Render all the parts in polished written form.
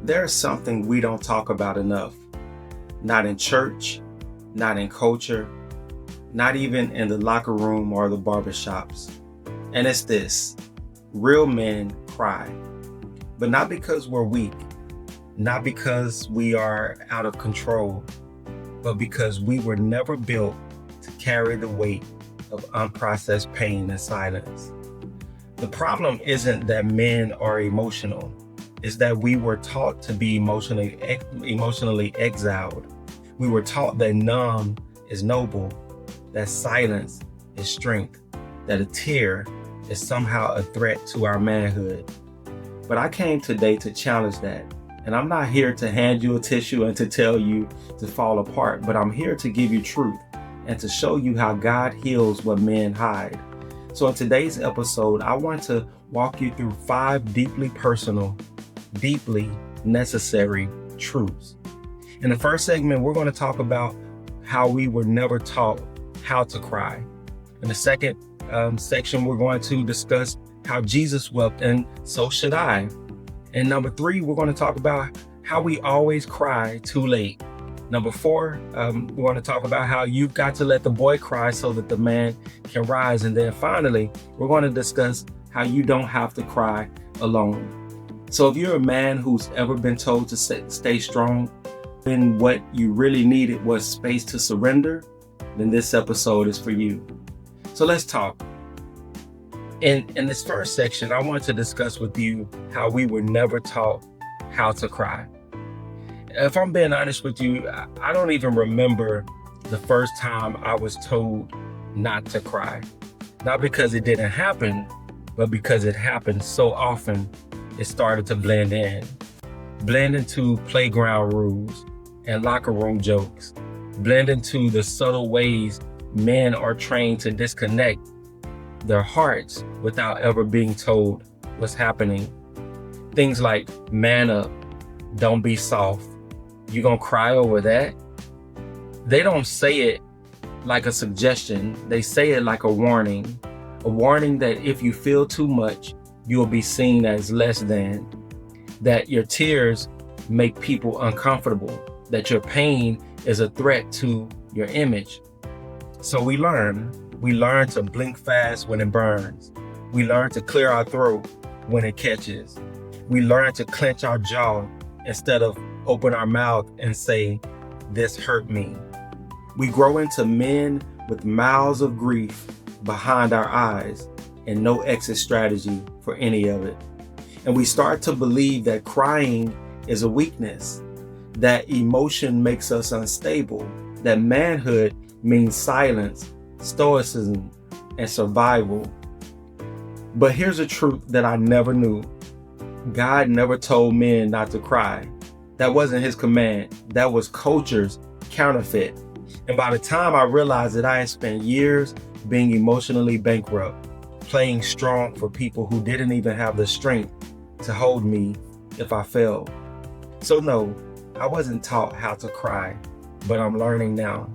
There's something we don't talk about enough, not in church, not in culture, not even in the locker room or the barbershops. And it's this: real men cry, but not because we're weak, not because we are out of control, but because we were never built to carry the weight of unprocessed pain in silence. The problem isn't that men are emotional, it's that we were taught to be emotionally exiled. We were taught that numb is noble, that silence is strength, that a tear is somehow a threat to our manhood. But I came today to challenge that. And I'm not here to hand you a tissue and to tell you to fall apart, but I'm here to give you truth and to show you how God heals what men hide. So in today's episode, I want to walk you through 5 deeply personal, deeply necessary truths. In the first segment, we're going to talk about how we were never taught how to cry. In the second section, we're going to discuss how Jesus wept, and so should I. And number 3, we're going to talk about how we always cry too late. Number 4, we're going to talk about how you've got to let the boy cry so that the man can rise. And then finally, we're going to discuss how you don't have to cry alone. So if you're a man who's ever been told to stay strong, then what you really needed was space to surrender, then this episode is for you. So let's talk. In this first section, I want to discuss with you how we were never taught how to cry. If I'm being honest with you, I don't even remember the first time I was told not to cry. Not because it didn't happen, but because it happened so often, it started to blend into playground rules and locker room jokes, blend into the subtle ways men are trained to disconnect their hearts without ever being told what's happening. Things like, man up, don't be soft, you gonna cry over that? They don't say it like a suggestion, they say it like a warning that if you feel too much, you'll be seen as less than, that your tears make people uncomfortable, that your pain is a threat to your image. So we learn to blink fast when it burns. We learn to clear our throat when it catches. We learn to clench our jaw instead of open our mouth and say, this hurt me. We grow into men with mouths of grief behind our eyes and no exit strategy for any of it. And we start to believe that crying is a weakness, that emotion makes us unstable, that manhood means silence, stoicism, and survival. But here's a truth that I never knew. God never told men not to cry. That wasn't his command. That was culture's counterfeit. And by the time I realized that I had spent years being emotionally bankrupt, playing strong for people who didn't even have the strength to hold me if I fell. So no, I wasn't taught how to cry, but I'm learning now.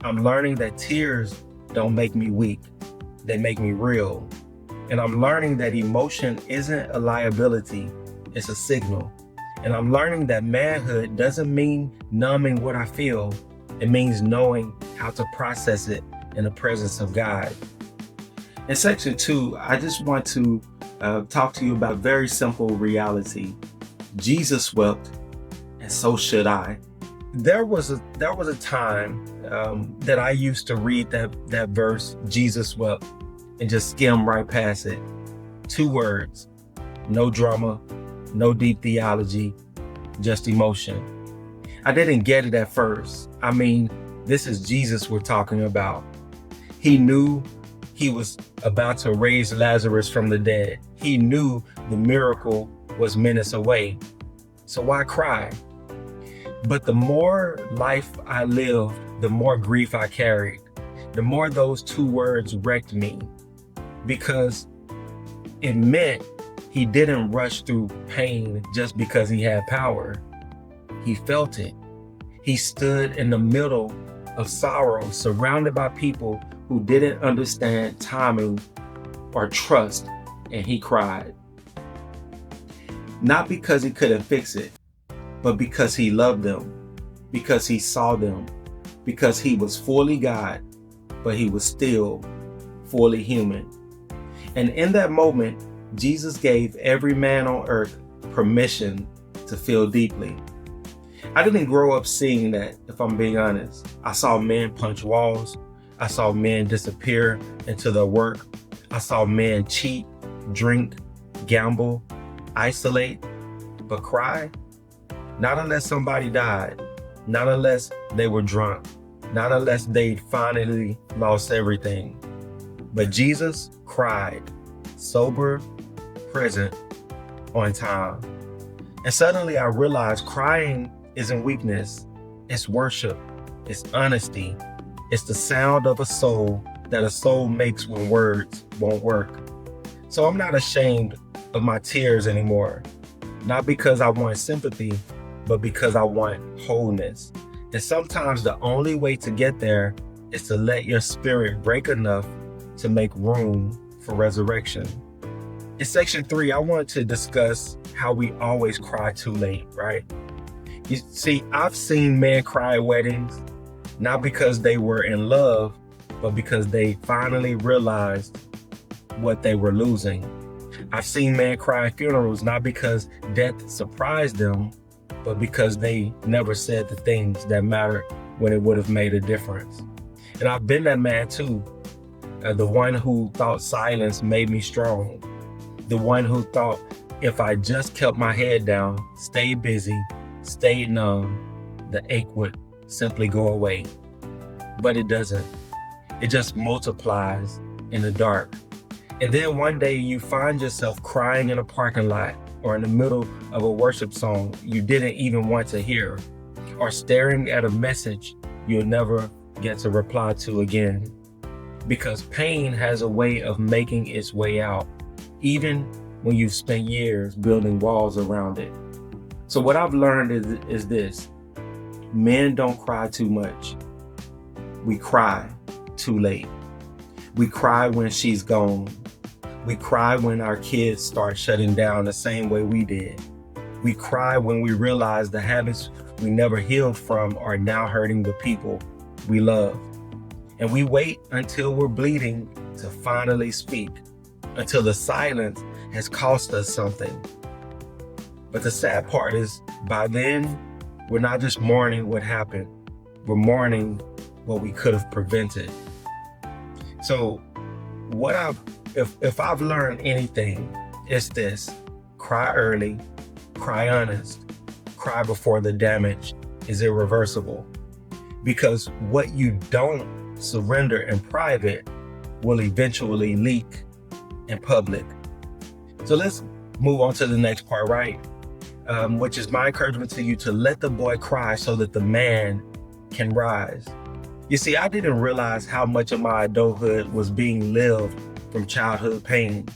I'm learning that tears don't make me weak, they make me real. And I'm learning that emotion isn't a liability, it's a signal. And I'm learning that manhood doesn't mean numbing what I feel, it means knowing how to process it in the presence of God. In section 2, I just want to talk to you about a very simple reality. Jesus wept, and so should I. There was a time that I used to read that verse, Jesus wept, and just skim right past it. 2 words, no drama, no deep theology, just emotion. I didn't get it at first. I mean, this is Jesus we're talking about. He knew he was about to raise Lazarus from the dead. He knew the miracle was minutes away. So why cry? But the more life I lived, the more grief I carried, the more those 2 words wrecked me, because it meant he didn't rush through pain just because he had power. He felt it. He stood in the middle of sorrow, surrounded by people who didn't understand timing or trust, and he cried. Not because he couldn't fix it, but because he loved them, because he saw them, because he was fully God, but he was still fully human. And in that moment, Jesus gave every man on earth permission to feel deeply. I didn't grow up seeing that, if I'm being honest. I saw men punch walls. I saw men disappear into their work. I saw men cheat, drink, gamble, isolate, but cry? Not unless somebody died. Not unless they were drunk. Not unless they finally lost everything. But Jesus cried, sober, present, on time. And suddenly I realized crying isn't weakness. It's worship. It's honesty. It's the sound of a soul that a soul makes when words won't work. So I'm not ashamed of my tears anymore. Not because I want sympathy, but because I want wholeness. And sometimes the only way to get there is to let your spirit break enough to make room for resurrection. In section 3, I want to discuss how we always cry too late, right? You see, I've seen men cry at weddings, not because they were in love, but because they finally realized what they were losing. I've seen men cry at funerals, not because death surprised them, but because they never said the things that mattered when it would have made a difference. And I've been that man too. The one who thought silence made me strong. The one who thought if I just kept my head down, stayed busy, stayed numb, the ache would simply go away. But it doesn't. It just multiplies in the dark. And then one day you find yourself crying in a parking lot or in the middle of a worship song you didn't even want to hear, or staring at a message you'll never get to reply to again. Because pain has a way of making its way out, even when you've spent years building walls around it. So what I've learned is this: men don't cry too much. We cry too late. We cry when she's gone. We cry when our kids start shutting down the same way we did. We cry when we realize the habits we never healed from are now hurting the people we love. And we wait until we're bleeding to finally speak, until the silence has cost us something. But the sad part is, by then, we're not just mourning what happened, we're mourning what we could have prevented. So if I've learned anything, it's this: cry early, cry honest, cry before the damage is irreversible. Because what you don't surrender in private will eventually leak in public. So let's move on to the next part, right? Which is my encouragement to you, to let the boy cry so that the man can rise. You see, I didn't realize how much of my adulthood was being lived from childhood pain.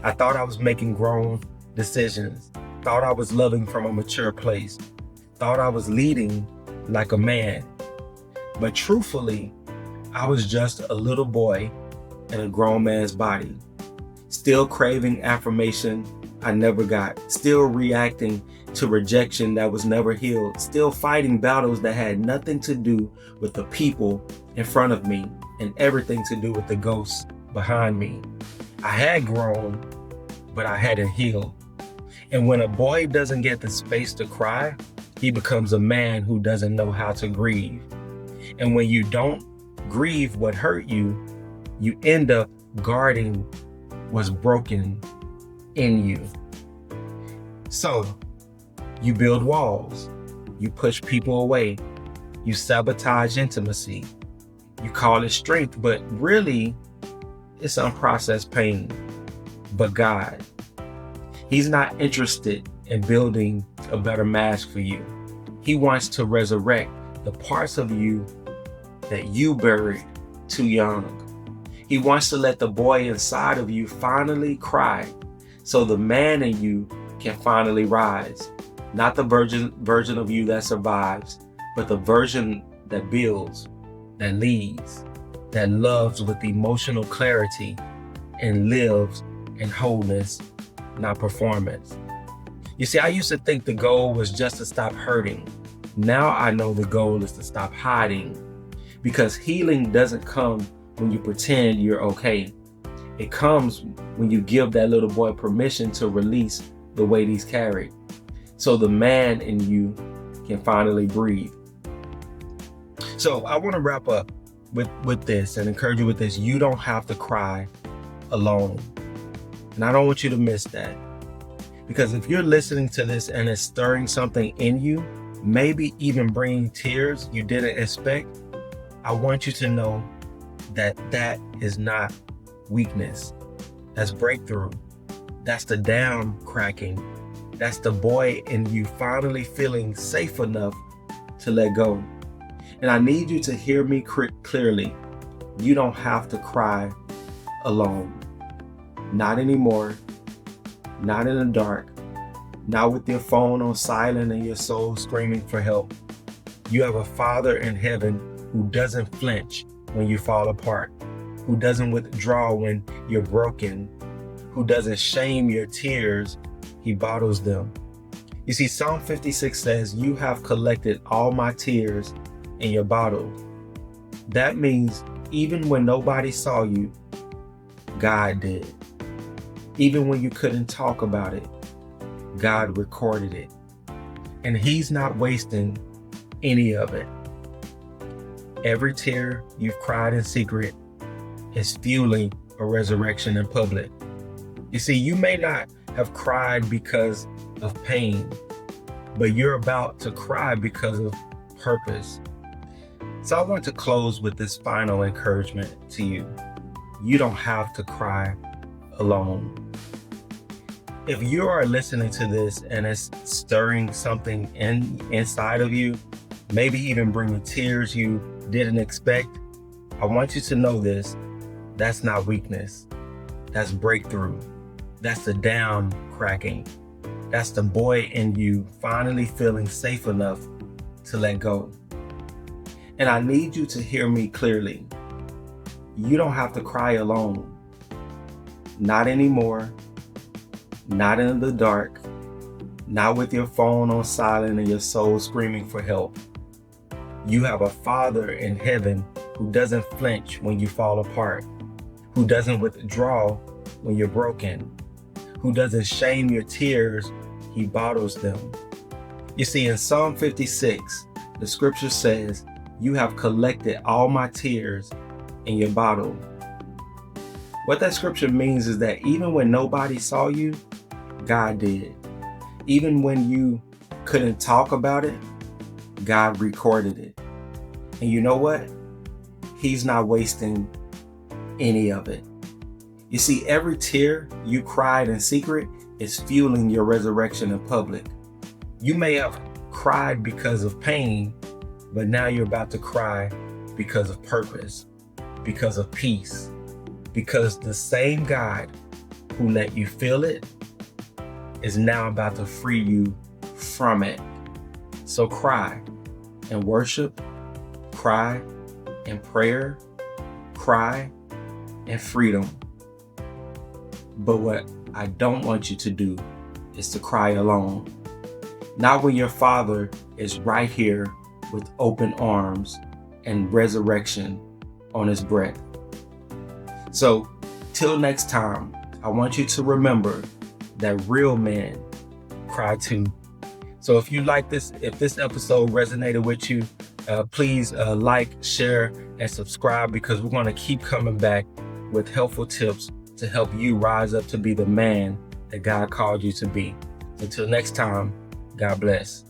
I thought I was making grown decisions, thought I was loving from a mature place, thought I was leading like a man. But truthfully, I was just a little boy in a grown man's body, still craving affirmation I never got, still reacting to rejection that was never healed, still fighting battles that had nothing to do with the people in front of me and everything to do with the ghosts behind me. I had grown, but I hadn't healed. And when a boy doesn't get the space to cry, he becomes a man who doesn't know how to grieve. And when you don't grieve what hurt you, you end up guarding what's broken in you. So you build walls, you push people away, you sabotage intimacy, you call it strength, but really it's unprocessed pain. But God, He's not interested in building a better mask for you. He wants to resurrect the parts of you that you buried too young. He wants to let the boy inside of you finally cry so the man in you can finally rise. Not the version of you that survives, but the version that builds, that leads, that loves with emotional clarity and lives in wholeness, not performance. You see, I used to think the goal was just to stop hurting. Now I know the goal is to stop hiding, because healing doesn't come when you pretend you're okay. It comes when you give that little boy permission to release the weight he's carried, so the man in you can finally breathe. So I want to wrap up with this and encourage you with this. You don't have to cry alone. And I don't want you to miss that. Because if you're listening to this and it's stirring something in you, maybe even bringing tears you didn't expect, I want you to know that that is not weakness. That's breakthrough. That's the dam cracking. That's the boy in you finally feeling safe enough to let go. And I need you to hear me clearly. You don't have to cry alone. Not anymore. Not in the dark. Not with your phone on silent and your soul screaming for help. You have a Father in heaven who doesn't flinch when you fall apart, who doesn't withdraw when you're broken, who doesn't shame your tears. He bottles them. You see, Psalm 56 says, "You have collected all my tears in your bottle." That means even when nobody saw you, God did. Even when you couldn't talk about it, God recorded it. And He's not wasting any of it. Every tear you've cried in secret is fueling a resurrection in public. You see, you may not have cried because of pain, but you're about to cry because of purpose. So I want to close with this final encouragement to you. You don't have to cry alone. If you are listening to this and it's stirring something inside of you, maybe even bringing tears you didn't expect, I want you to know this. That's not weakness. That's breakthrough. That's the down cracking. That's the boy in you finally feeling safe enough to let go. And I need you to hear me clearly. You don't have to cry alone. Not anymore. Not in the dark. Not with your phone on silent and your soul screaming for help. You have a Father in heaven who doesn't flinch when you fall apart, who doesn't withdraw when you're broken, who doesn't shame your tears. He bottles them. You see, in Psalm 56, the scripture says, "You have collected all my tears in your bottle." What that scripture means is that even when nobody saw you, God did. Even when you couldn't talk about it, God recorded it. And you know what? He's not wasting any of it. You see, every tear you cried in secret is fueling your resurrection in public. You may have cried because of pain, but now you're about to cry because of purpose, because of peace, because the same God who let you feel it is now about to free you from it. So cry and worship, cry and prayer, cry and freedom. But what I don't want you to do is to cry alone. Not when your Father is right here with open arms and resurrection on His breath. So till next time, I want you to remember that real men cry too. So if you like this, if this episode resonated with you, please like, share, and subscribe, because we're going to keep coming back with helpful tips to help you rise up to be the man that God called you to be. Until next time, God bless.